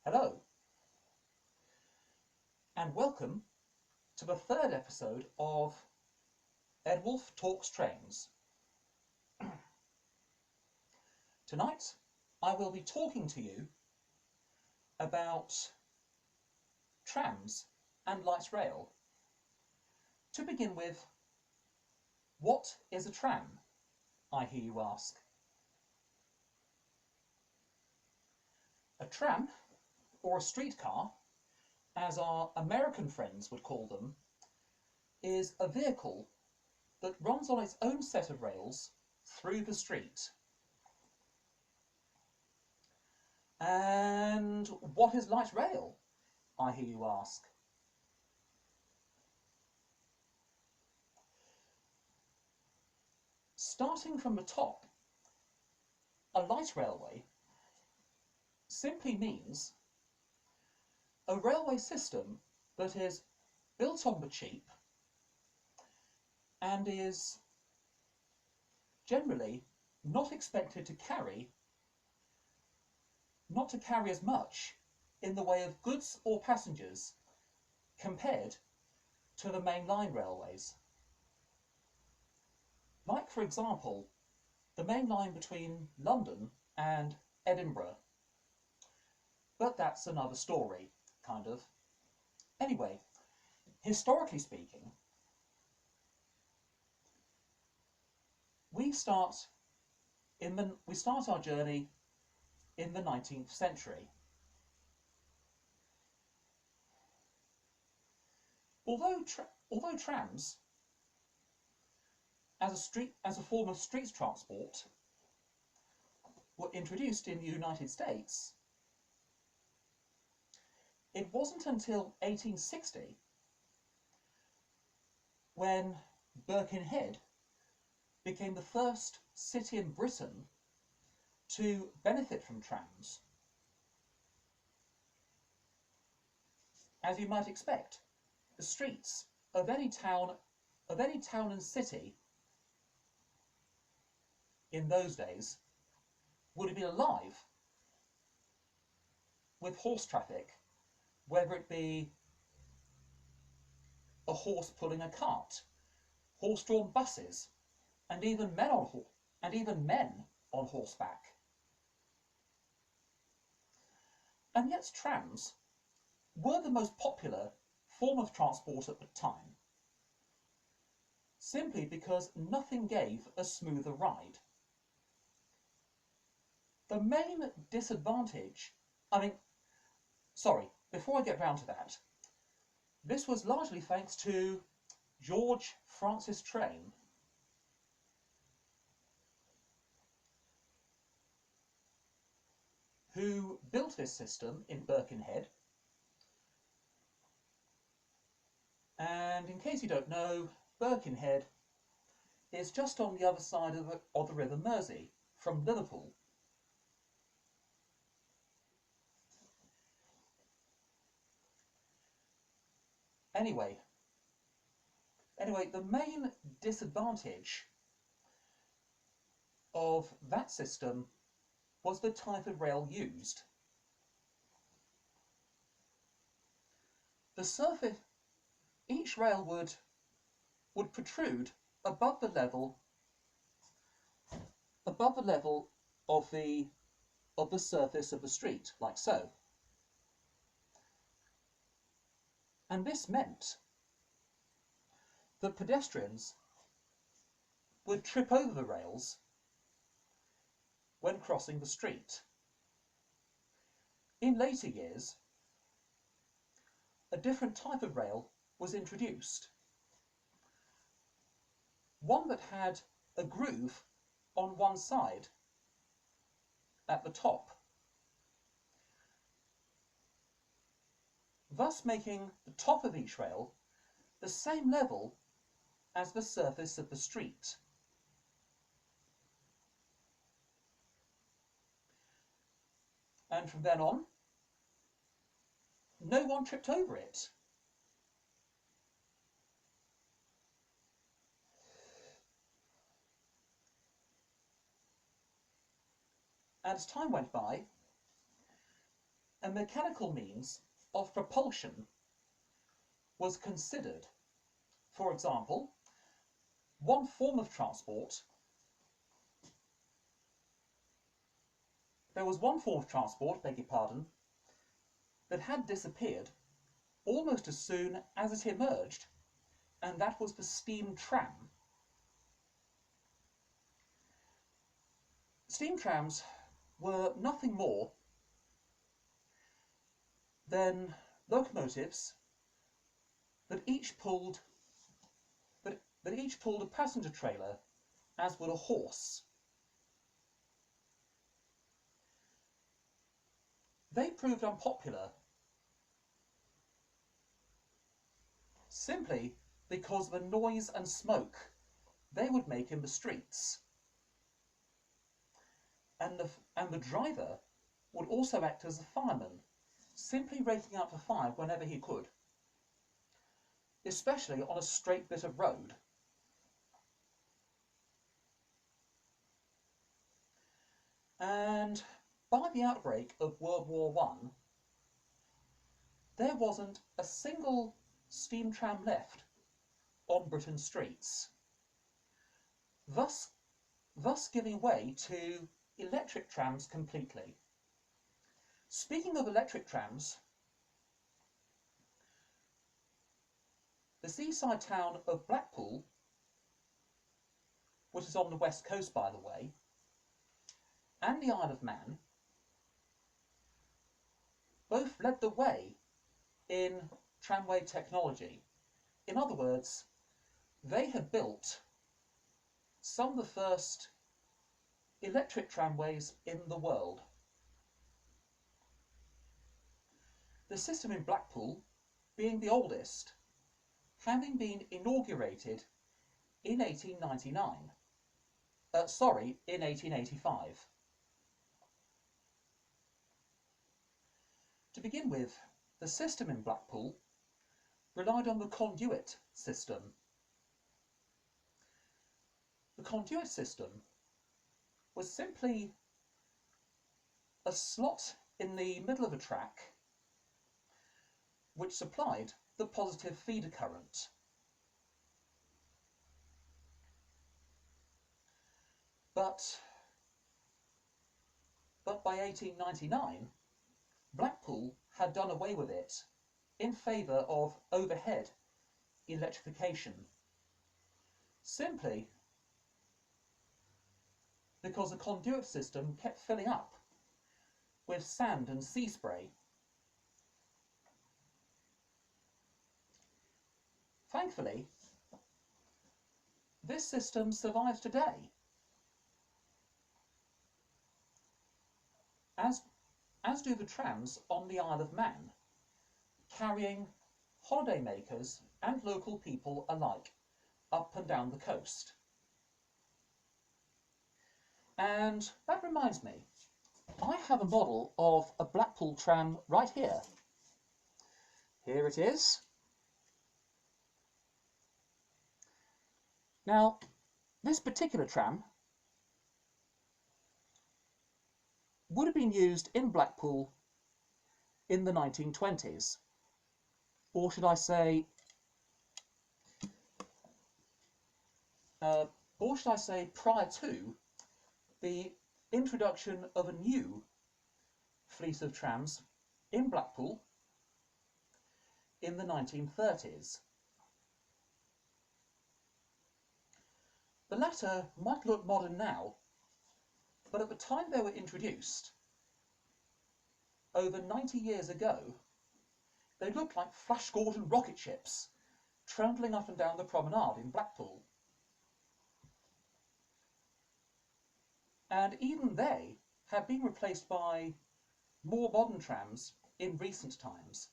Hello, and welcome to the third episode of Edwolf Talks Trains. Tonight, I will be talking to you about trams and light rail. To begin with, what is a tram, I hear you ask? A tram, or a streetcar, as our American friends would call them, is a vehicle that runs on its own set of rails through the street. And what is light rail, I hear you ask? Starting from the top, a light railway simply means a railway system that is built on the cheap and is generally not expected to carry as much in the way of goods or passengers compared to the main line railways. Like, for example, the main line between London and Edinburgh. But that's another story, kind of. Anyway, historically speaking, we start our journey in the 19th century. Although trams, as a form of street transport, were introduced in the United States, it wasn't until 1860 when Birkenhead became the first city in Britain to benefit from trams. As you might expect, the streets of any town and city in those days would have been alive with horse traffic, whether it be a horse pulling a cart, horse-drawn buses, and even men on horseback. And yet trams were the most popular form of transport at the time, simply because nothing gave a smoother ride. The main disadvantage, before I get round to that, this was largely thanks to George Francis Train, who built this system in Birkenhead. And in case you don't know, Birkenhead is just on the other side of the River Mersey from Liverpool. Anyway, the main disadvantage of that system was the type of rail used. The surface, each rail would protrude above the level of the surface of the street, like so. And this meant that pedestrians would trip over the rails when crossing the street. In later years, a different type of rail was introduced, one that had a groove on one side at the top, thus making the top of each rail the same level as the surface of the street. And from then on, no one tripped over it. As time went by, a mechanical means of propulsion was considered. For example, one form of transport, beg your pardon, that had disappeared almost as soon as it emerged, and that was the steam tram. Steam trams were nothing more than locomotives that each pulled a passenger trailer, as would a horse. They proved unpopular simply because of the noise and smoke they would make in the streets. And the driver would also act as a fireman, simply raking out the fire whenever he could, especially on a straight bit of road. And by the outbreak of World War I, there wasn't a single steam tram left on Britain's streets, thus giving way to electric trams completely. Speaking of electric trams, the seaside town of Blackpool, which is on the west coast by the way, and the Isle of Man, both led the way in tramway technology. In other words, they had built some of the first electric tramways in the world. The system in Blackpool being the oldest, having been inaugurated in 1885. To begin with, the system in Blackpool relied on the conduit system. The conduit system was simply a slot in the middle of a track which supplied the positive feeder current. But by 1899, Blackpool had done away with it in favour of overhead electrification, simply because the conduit system kept filling up with sand and sea spray. Thankfully, this system survives today, as do the trams on the Isle of Man, carrying holidaymakers and local people alike up and down the coast. And that reminds me, I have a model of a Blackpool tram right here. Here it is. Now, this particular tram would have been used in Blackpool in the 1920s, or should I say prior to the introduction of a new fleet of trams in Blackpool in the 1930s. The latter might look modern now, but at the time they were introduced, over 90 years ago, they looked like Flash-Gordon rocket ships trundling up and down the promenade in Blackpool. And even they have been replaced by more modern trams in recent times.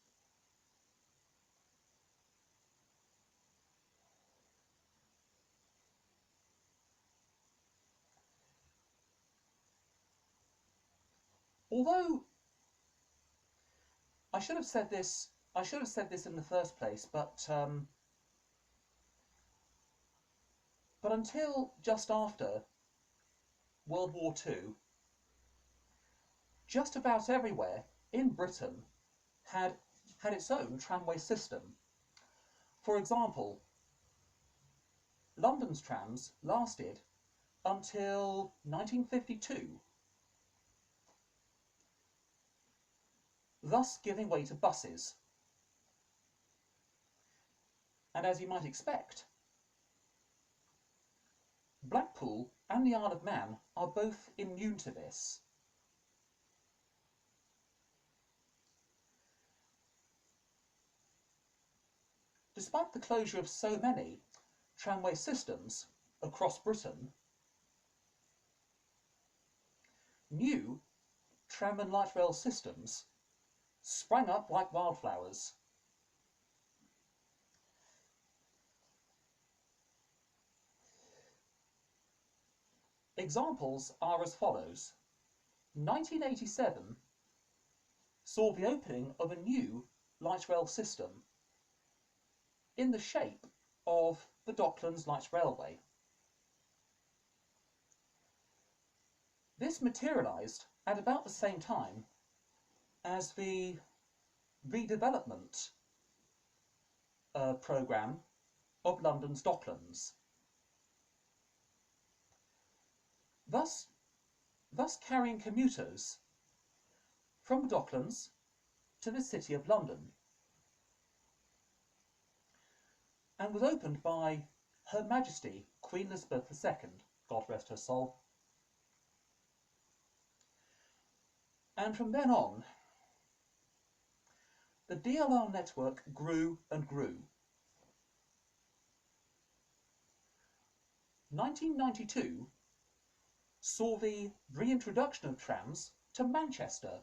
Although I should have said this in the first place, but until just after World War II, just about everywhere in Britain had its own tramway system. For example, London's trams lasted until 1952, thus giving way to buses. And as you might expect, Blackpool and the Isle of Man are both immune to this. Despite the closure of so many tramway systems across Britain, new tram and light rail systems sprang up like wildflowers. Examples are as follows. 1987 saw the opening of a new light rail system in the shape of the Docklands Light Railway. This materialised at about the same time as the redevelopment programme of London's Docklands, thus carrying commuters from the Docklands to the City of London, and was opened by Her Majesty Queen Elizabeth II, God rest her soul. And from then on, the DLR network grew and grew. 1992 saw the reintroduction of trams to Manchester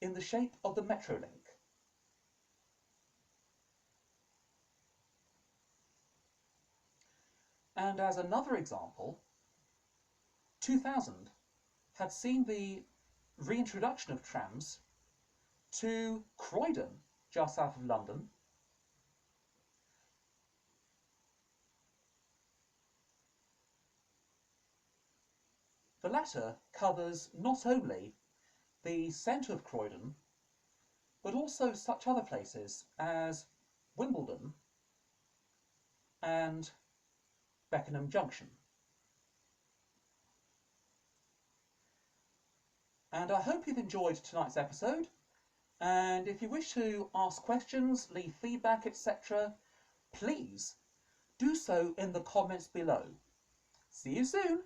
in the shape of the Metrolink. And as another example, 2000 had seen the reintroduction of trams to Croydon, just south of London, the latter covers not only the centre of Croydon, but also such other places as Wimbledon and Beckenham Junction. And I hope you've enjoyed tonight's episode, and if you wish to ask questions, leave feedback, etc., please do so in the comments below. See you soon!